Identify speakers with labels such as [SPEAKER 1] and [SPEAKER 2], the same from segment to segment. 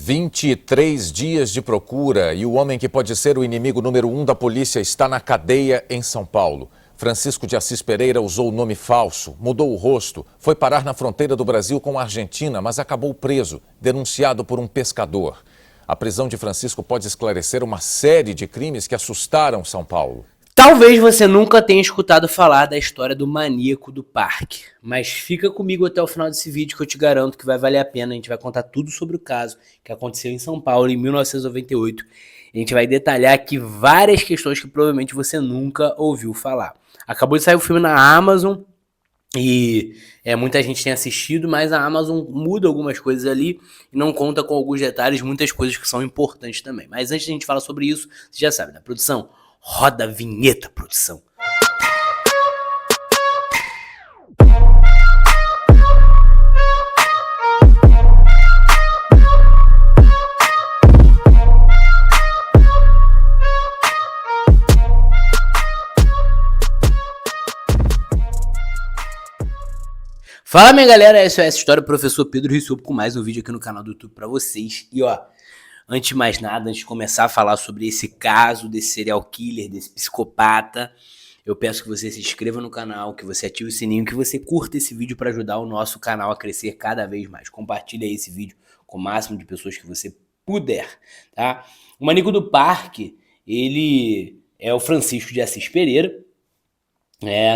[SPEAKER 1] 23 dias de procura e o homem que pode ser o inimigo número 1 da polícia está na cadeia em São Paulo. Francisco de Assis Pereira usou o nome falso, mudou o rosto, foi parar na fronteira do Brasil com a Argentina, mas acabou preso, denunciado por um pescador. A prisão de Francisco pode esclarecer uma série de crimes que assustaram São Paulo.
[SPEAKER 2] Talvez você nunca tenha escutado falar da história do maníaco do parque, mas fica comigo até o final desse vídeo que eu te garanto que vai valer a pena. A gente vai contar tudo sobre o caso que aconteceu em São Paulo em 1998. A gente vai detalhar aqui várias questões que provavelmente você nunca ouviu falar. Acabou de sair o filme na Amazon e muita gente tem assistido, mas a Amazon muda algumas coisas ali e não conta com alguns detalhes, muitas coisas que são importantes também. Mas antes de a gente falar sobre isso, você já sabe, da produção, roda a vinheta, produção. Fala, minha galera, essa é a história do professor Pedro Rissopo com mais um vídeo aqui no canal do YouTube pra vocês. E ó, antes de mais nada, antes de começar a falar sobre esse caso, desse serial killer, desse psicopata, eu peço que você se inscreva no canal, que você ative o sininho, que você curta esse vídeo para ajudar o nosso canal a crescer cada vez mais. Compartilha aí esse vídeo com o máximo de pessoas que você puder, tá? O maníaco do parque, ele é o Francisco de Assis Pereira,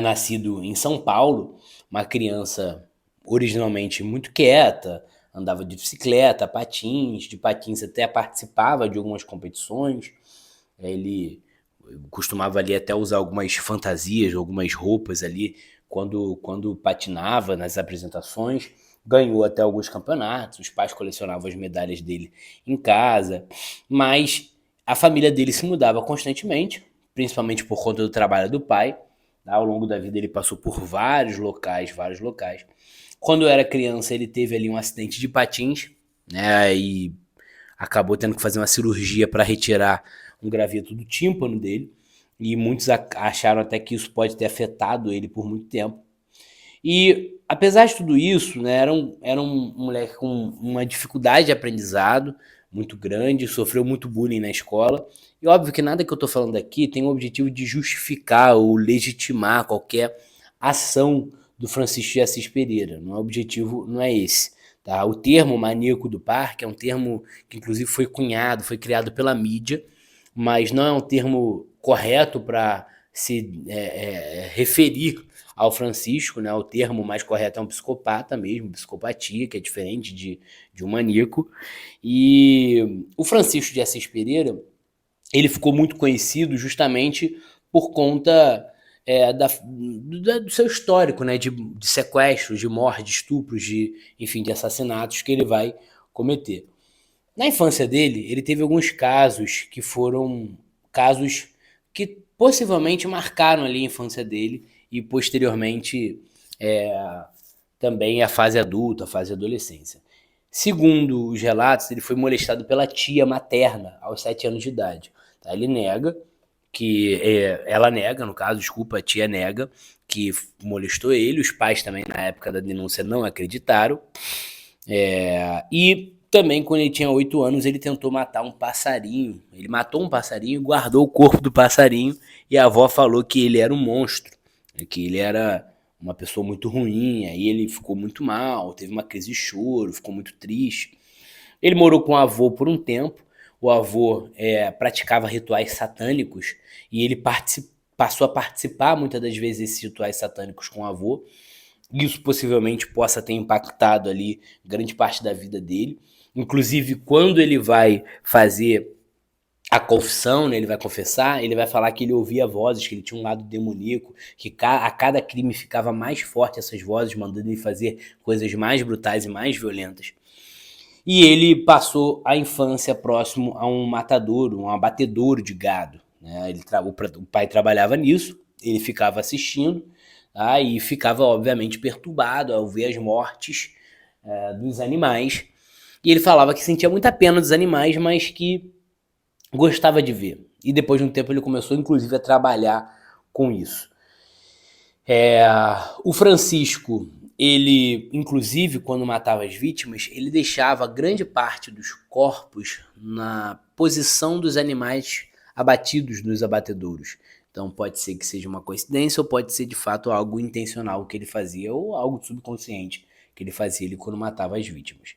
[SPEAKER 2] nascido em São Paulo, uma criança originalmente muito quieta, andava de bicicleta, patins, de patins até participava de algumas competições. Ele costumava ali até usar algumas fantasias, algumas roupas ali quando patinava nas apresentações. Ganhou até alguns campeonatos, os pais colecionavam as medalhas dele em casa, mas a família dele se mudava constantemente, principalmente por conta do trabalho do pai. Ao longo da vida ele passou por vários locais. Quando era criança ele teve ali um acidente de patins, né, e acabou tendo que fazer uma cirurgia para retirar um graveto do tímpano dele, e muitos acharam até que isso pode ter afetado ele por muito tempo. E apesar de tudo isso, né, era um moleque com uma dificuldade de aprendizado muito grande, sofreu muito bullying na escola. E óbvio que nada que eu estou falando aqui tem o objetivo de justificar ou legitimar qualquer ação do Francisco de Assis Pereira. O objetivo não é esse. Tá? O termo maníaco do parque é um termo que inclusive foi criado pela mídia, mas não é um termo correto para se referir ao Francisco, né? O termo mais correto é um psicopata mesmo, psicopatia, que é diferente de um maníaco. E o Francisco de Assis Pereira, ele ficou muito conhecido justamente por conta do seu histórico, né? De sequestros, de morte, de estupros, de assassinatos que ele vai cometer. Na infância dele, ele teve alguns casos que foram casos que possivelmente marcaram ali a infância dele e posteriormente também a fase adulta, a fase adolescência. Segundo os relatos, ele foi molestado pela tia materna aos 7 anos de idade. Tá? Ele nega ela nega, no caso, desculpa, a tia nega que molestou ele. Os pais também, na época da denúncia, não acreditaram. E também, quando ele tinha 8 anos, ele tentou matar um passarinho. Ele matou um passarinho, guardou o corpo do passarinho e a avó falou que ele era um monstro, que ele era uma pessoa muito ruim. Aí ele ficou muito mal, teve uma crise de choro, ficou muito triste. Ele morou com o avô por um tempo. O avô praticava rituais satânicos e ele passou a participar muitas das vezes desses rituais satânicos com o avô. Isso possivelmente possa ter impactado ali grande parte da vida dele. Inclusive, quando ele vai fazer a confissão, né, ele vai confessar, ele vai falar que ele ouvia vozes, que ele tinha um lado demoníaco, que a cada crime ficava mais forte essas vozes, mandando ele fazer coisas mais brutais e mais violentas. E ele passou a infância próximo a um matadouro, um abatedouro de gado. Né? O pai trabalhava nisso, ele ficava assistindo, tá? E ficava, obviamente, perturbado ao ver as mortes dos animais. E ele falava que sentia muita pena dos animais, mas que gostava de ver. E depois de um tempo ele começou, inclusive, a trabalhar com isso. O Francisco, Ele, inclusive, quando matava as vítimas, ele deixava grande parte dos corpos na posição dos animais abatidos nos abatedouros. Então pode ser que seja uma coincidência ou pode ser de fato algo intencional que ele fazia ou algo subconsciente que ele fazia ele quando matava as vítimas.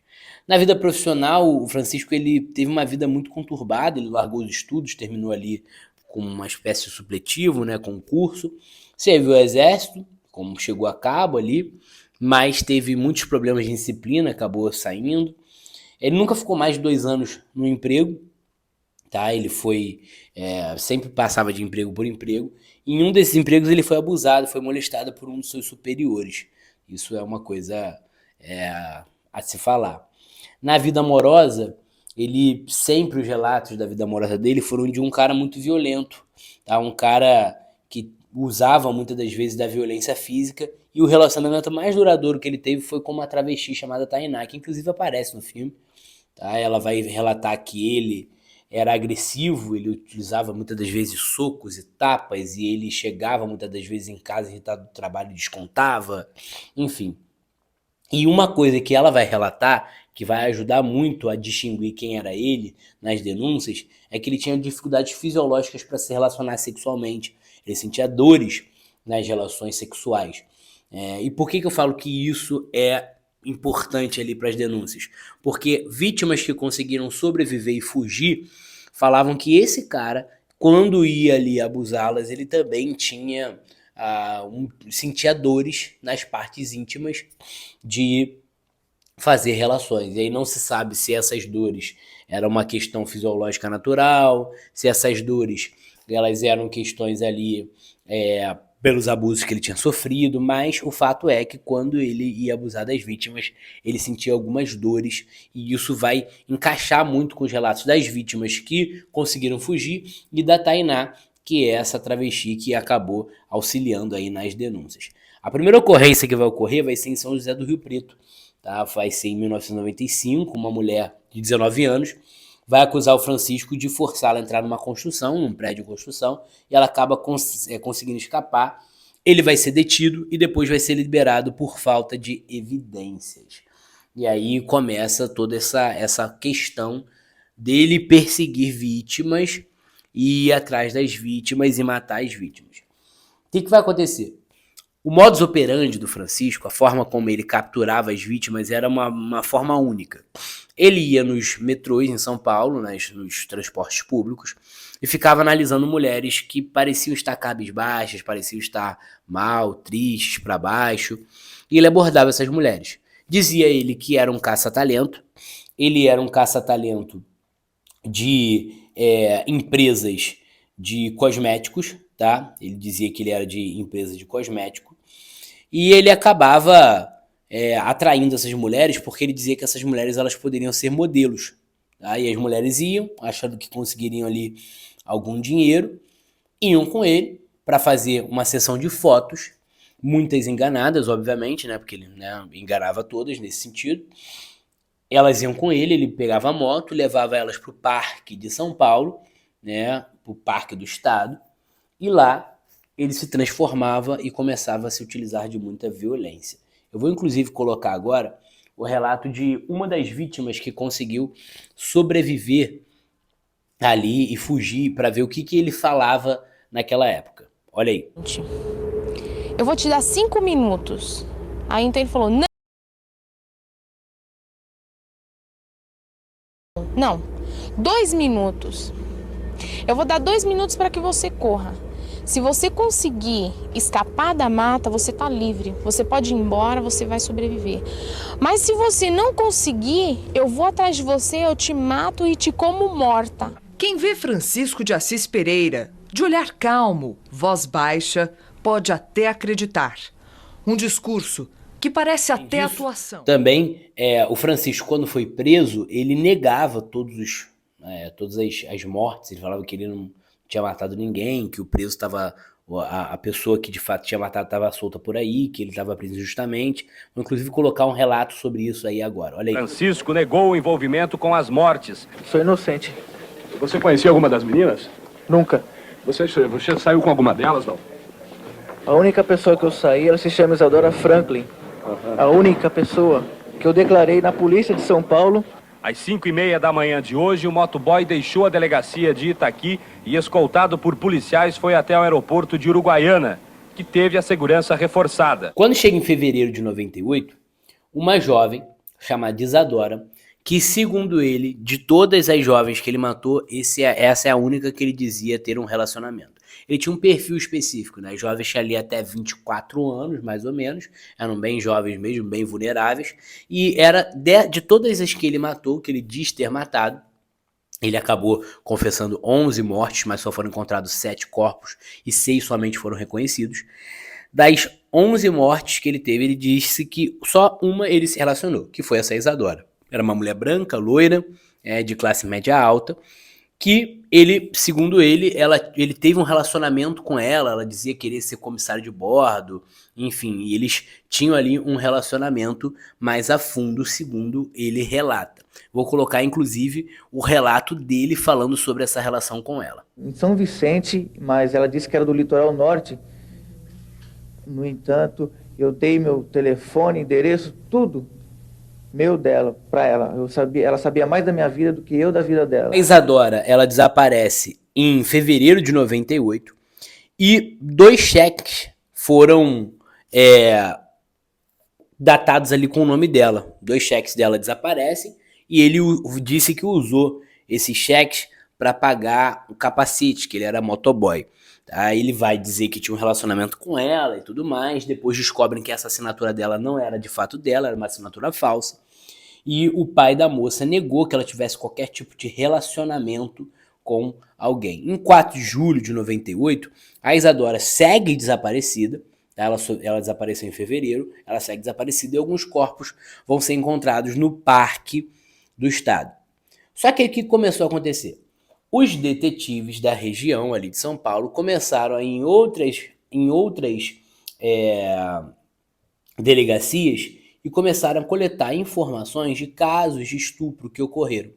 [SPEAKER 2] Na vida profissional, o Francisco ele teve uma vida muito conturbada, ele largou os estudos, terminou ali com uma espécie de supletivo, né, concurso, serviu ao exército, como chegou a cabo ali, mas teve muitos problemas de disciplina, acabou saindo. Ele nunca ficou mais de 2 anos no emprego, tá? Ele foi, sempre passava de emprego por emprego. Em um desses empregos ele foi abusado, foi molestado por um dos seus superiores. Isso é uma coisa a se falar. Na vida amorosa, ele sempre os relatos da vida amorosa dele foram de um cara muito violento, tá? Um cara que usava muitas das vezes da violência física, e o relacionamento mais duradouro que ele teve foi com uma travesti chamada Tainá, que inclusive aparece no filme, tá? Ela vai relatar que ele era agressivo, ele utilizava muitas das vezes socos e tapas, e ele chegava muitas das vezes em casa irritado do trabalho e descontava, enfim. E uma coisa que ela vai relatar, que vai ajudar muito a distinguir quem era ele nas denúncias, é que ele tinha dificuldades fisiológicas para se relacionar sexualmente. Ele sentia dores nas relações sexuais. E por que eu falo que isso é importante ali para as denúncias? Porque vítimas que conseguiram sobreviver e fugir falavam que esse cara, quando ia ali abusá-las, ele também tinha sentia dores nas partes íntimas de fazer relações. E aí não se sabe se essas dores eram uma questão fisiológica natural, se essas dores elas eram questões ali pelos abusos que ele tinha sofrido, mas o fato é que quando ele ia abusar das vítimas, ele sentia algumas dores, e isso vai encaixar muito com os relatos das vítimas que conseguiram fugir e da Tainá, que é essa travesti que acabou auxiliando aí nas denúncias. A primeira ocorrência que vai ocorrer vai ser em São José do Rio Preto, tá? Vai ser em 1995, uma mulher de 19 anos vai acusar o Francisco de forçá-la a entrar numa construção, num prédio de construção, e ela acaba conseguindo escapar. Ele vai ser detido e depois vai ser liberado por falta de evidências. E aí começa toda essa questão dele perseguir vítimas e ir atrás das vítimas e matar as vítimas. O que vai acontecer? O modus operandi do Francisco, a forma como ele capturava as vítimas, era uma forma única. Ele ia nos metrôs em São Paulo, nos transportes públicos, e ficava analisando mulheres que pareciam estar cabisbaixas, pareciam estar mal, tristes, para baixo, e ele abordava essas mulheres. Dizia ele que era um caça-talento, ele era um caça-talento de empresas de cosméticos, tá? Ele dizia que ele era de empresa de cosmético, e ele acabava atraindo essas mulheres porque ele dizia que essas mulheres elas poderiam ser modelos, tá? E as mulheres iam, achando que conseguiriam ali algum dinheiro, iam com ele para fazer uma sessão de fotos, muitas enganadas, obviamente, né? Porque ele enganava todas nesse sentido. Elas iam com ele, ele pegava a moto, levava elas para o Parque de São Paulo, né? Para o Parque do Estado, e lá ele se transformava e começava a se utilizar de muita violência. Eu vou inclusive colocar agora o relato de uma das vítimas que conseguiu sobreviver ali e fugir para ver o que ele falava naquela época. Olha aí.
[SPEAKER 3] Eu vou te dar 5 minutos. Aí então ele falou, não, 2 minutos. Eu vou dar 2 minutos para que você corra. Se você conseguir escapar da mata, você tá livre. Você pode ir embora, você vai sobreviver. Mas se você não conseguir, eu vou atrás de você, eu te mato e te como morta.
[SPEAKER 4] Quem vê Francisco de Assis Pereira, de olhar calmo, voz baixa, pode até acreditar. Um discurso que parece até atuação.
[SPEAKER 2] Também, o Francisco, quando foi preso, ele negava todas as mortes. Ele falava que ele não tinha matado ninguém, que o preso estava... A pessoa que de fato tinha matado estava solta por aí, que ele estava preso injustamente. Vou inclusive colocar um relato sobre isso aí agora. Olha aí.
[SPEAKER 5] Francisco negou o envolvimento com as mortes.
[SPEAKER 6] Sou inocente.
[SPEAKER 5] Você conhecia alguma das meninas?
[SPEAKER 6] Nunca.
[SPEAKER 5] Você saiu com alguma delas, não?
[SPEAKER 6] A única pessoa que eu saí, ela se chama Isadora Franklin. A única pessoa que eu declarei na polícia de São Paulo.
[SPEAKER 5] Às 5h30 da manhã de hoje, o motoboy deixou a delegacia de Itaqui e, escoltado por policiais, foi até o aeroporto de Uruguaiana, que teve a segurança reforçada.
[SPEAKER 2] Quando chega em fevereiro de 98, uma jovem chamada Isadora, que segundo ele, de todas as jovens que ele matou, essa é a única que ele dizia ter um relacionamento. Ele tinha um perfil específico, né? As jovens tinham ali até 24 anos, mais ou menos, eram bem jovens mesmo, bem vulneráveis, e era de todas as que ele matou, que ele diz ter matado, ele acabou confessando 11 mortes, mas só foram encontrados 7 corpos e 6 somente foram reconhecidos. Das 11 mortes que ele teve, ele disse que só uma ele se relacionou, que foi essa Isadora. Era uma mulher branca, loira, de classe média alta, que ele, segundo ele, ele teve um relacionamento com ela dizia querer ser comissário de bordo, enfim, e eles tinham ali um relacionamento mais a fundo, segundo ele relata. Vou colocar, inclusive, o relato dele falando sobre essa relação com ela.
[SPEAKER 6] Em São Vicente, mas ela disse que era do litoral norte. No entanto, eu dei meu telefone, endereço, tudo meu dela, pra ela. Ela sabia mais da minha vida do que eu da vida dela.
[SPEAKER 2] A Isadora, ela desaparece em fevereiro de 98 e 2 cheques foram datados ali com o nome dela. 2 cheques dela desaparecem e ele disse que usou esses cheques para pagar o capacete, que ele era motoboy. Aí ele vai dizer que tinha um relacionamento com ela e tudo mais. Depois descobrem que essa assinatura dela não era de fato dela, era uma assinatura falsa. E o pai da moça negou que ela tivesse qualquer tipo de relacionamento com alguém. Em 4 de julho de 98, a Isadora segue desaparecida. Ela desapareceu em fevereiro, ela segue desaparecida e alguns corpos vão ser encontrados no parque do estado. Só que o que começou a acontecer? Os detetives da região ali de São Paulo começaram a, em outras delegacias e começaram a coletar informações de casos de estupro que ocorreram.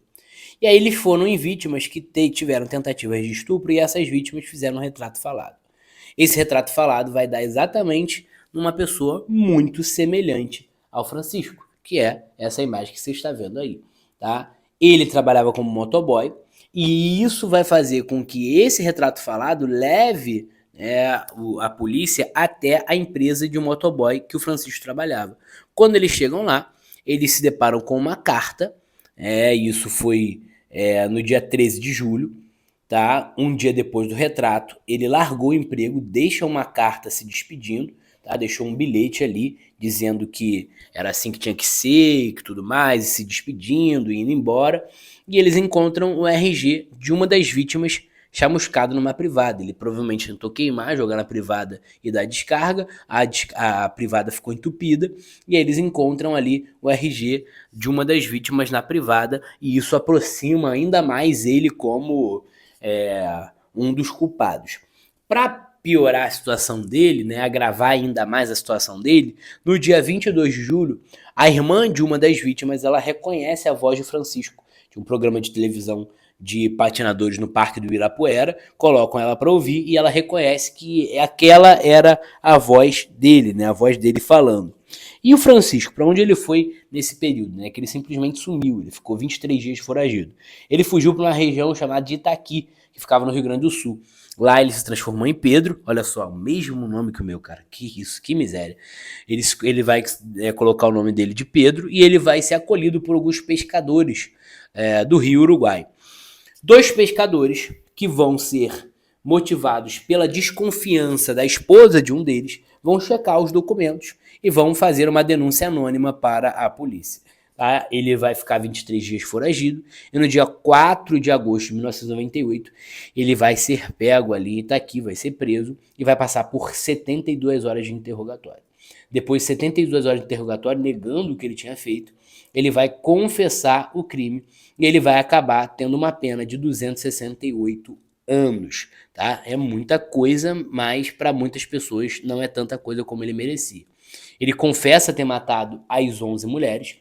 [SPEAKER 2] E aí eles foram em vítimas que tiveram tentativas de estupro e essas vítimas fizeram um retrato falado. Esse retrato falado vai dar exatamente numa pessoa muito semelhante ao Francisco, que é essa imagem que você está vendo aí, tá? Ele trabalhava como motoboy, e isso vai fazer com que esse retrato falado leve a polícia até a empresa de um motoboy que o Francisco trabalhava. Quando eles chegam lá, eles se deparam com uma carta, isso foi no dia 13 de julho, tá? Um dia depois do retrato, ele largou o emprego, deixa uma carta se despedindo, tá? Deixou um bilhete ali dizendo que era assim que tinha que ser e que tudo mais, e se despedindo, indo embora. E eles encontram o RG de uma das vítimas chamuscado numa privada. Ele provavelmente tentou queimar, jogar na privada e dar descarga. A privada ficou entupida e aí eles encontram ali o RG de uma das vítimas na privada e isso aproxima ainda mais ele como um dos culpados. Para piorar a situação dele, né, agravar ainda mais a situação dele, no dia 22 de julho, a irmã de uma das vítimas ela reconhece a voz de Francisco. De um programa de televisão de patinadores no Parque do Ibirapuera, colocam ela para ouvir e ela reconhece que aquela era a voz dele, né, a voz dele falando. E o Francisco, para onde ele foi nesse período? Né, que ele simplesmente sumiu, ele ficou 23 dias foragido. Ele fugiu para uma região chamada de Itaqui, que ficava no Rio Grande do Sul. Lá ele se transformou em Pedro, olha só, o mesmo nome que o meu, cara, que isso, que miséria. Ele vai colocar o nome dele de Pedro e ele vai ser acolhido por alguns pescadores do Rio Uruguai. 2 pescadores que vão ser motivados pela desconfiança da esposa de um deles vão checar os documentos e vão fazer uma denúncia anônima para a polícia. Tá? Ele vai ficar 23 dias foragido e no dia 4 de agosto de 1998 ele vai ser pego ali em Itaqui, vai ser preso e vai passar por 72 horas de interrogatório. Depois de 72 horas de interrogatório, negando o que ele tinha feito, ele vai confessar o crime e ele vai acabar tendo uma pena de 268 anos. Tá? É muita coisa, mas para muitas pessoas não é tanta coisa como ele merecia. Ele confessa ter matado as 11 mulheres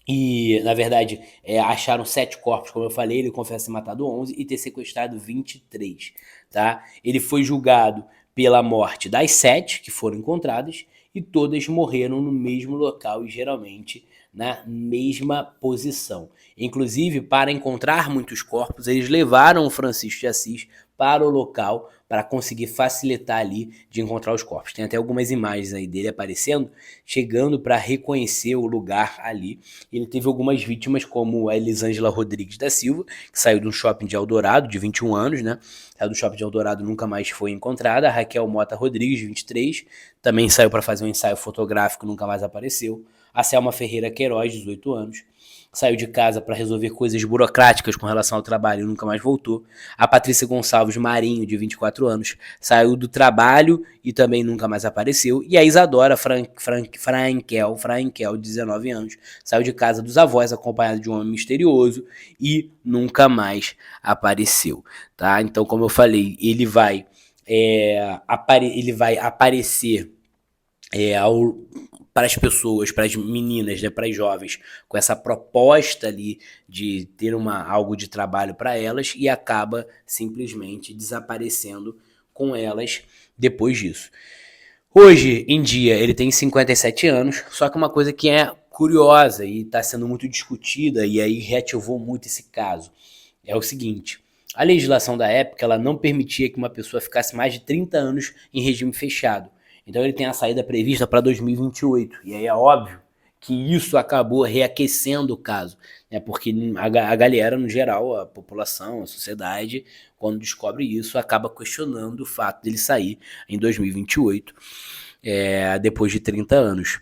[SPEAKER 2] e, na verdade, acharam 7 corpos, como eu falei, ele confessa ter matado 11 e ter sequestrado 23. Tá? Ele foi julgado pela morte das 7 que foram encontradas e todas morreram no mesmo local e geralmente na mesma posição. Inclusive, para encontrar muitos corpos, eles levaram o Francisco de Assis para o local para conseguir facilitar ali de encontrar os corpos. Tem até algumas imagens aí dele aparecendo, chegando para reconhecer o lugar ali. Ele teve algumas vítimas, como a Elisângela Rodrigues da Silva, que saiu de um shopping de Eldorado, de 21 anos, né? Saiu do shopping de Eldorado, nunca mais foi encontrada. A Raquel Mota Rodrigues, de 23, também saiu para fazer um ensaio fotográfico, nunca mais apareceu. A Selma Ferreira Queiroz, 18 anos, saiu de casa para resolver coisas burocráticas com relação ao trabalho e nunca mais voltou. A Patrícia Gonçalves Marinho, de 24 anos, saiu do trabalho e também nunca mais apareceu. E a Isadora Frankel, de 19 anos, saiu de casa dos avós acompanhada de um homem misterioso e nunca mais apareceu. Tá? Então, como eu falei, ele vai aparecer para as pessoas, para as meninas, né, para as jovens, com essa proposta ali de ter algo de trabalho para elas e acaba simplesmente desaparecendo com elas depois disso. Hoje em dia ele tem 57 anos, só que uma coisa que é curiosa e está sendo muito discutida e aí reativou muito esse caso é o seguinte: a legislação da época ela não permitia que uma pessoa ficasse mais de 30 anos em regime fechado. Então ele tem a saída prevista para 2028. E aí é óbvio que isso acabou reaquecendo o caso, né? Porque a galera, no geral, a população, a sociedade, quando descobre isso, acaba questionando o fato dele sair em 2028, depois de 30 anos.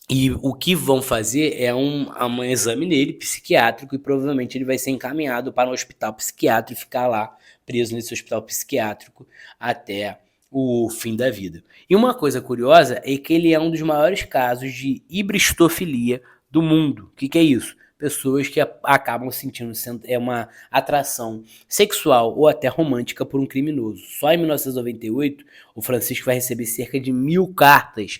[SPEAKER 2] E o que vão fazer é um exame nele, psiquiátrico, e provavelmente ele vai ser encaminhado para um hospital psiquiátrico e ficar lá, preso nesse hospital psiquiátrico até o fim da vida. E uma coisa curiosa é que ele é um dos maiores casos de hibristofilia do mundo. O que é isso? Pessoas que acabam sentindo uma atração sexual ou até romântica por um criminoso. Só em 1998, o Francisco vai receber cerca de 1000 cartas,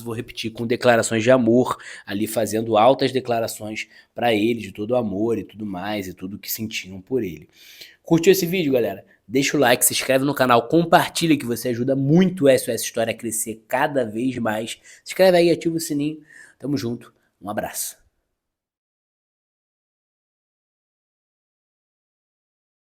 [SPEAKER 2] vou repetir, com declarações de amor, ali fazendo altas declarações para ele, de todo o amor e tudo mais, e tudo que sentiam por ele. Curtiu esse vídeo, galera? Deixa o like, se inscreve no canal, compartilha que você ajuda muito o SOS História a crescer cada vez mais. Se inscreve aí, ativa o sininho. Tamo junto, um abraço.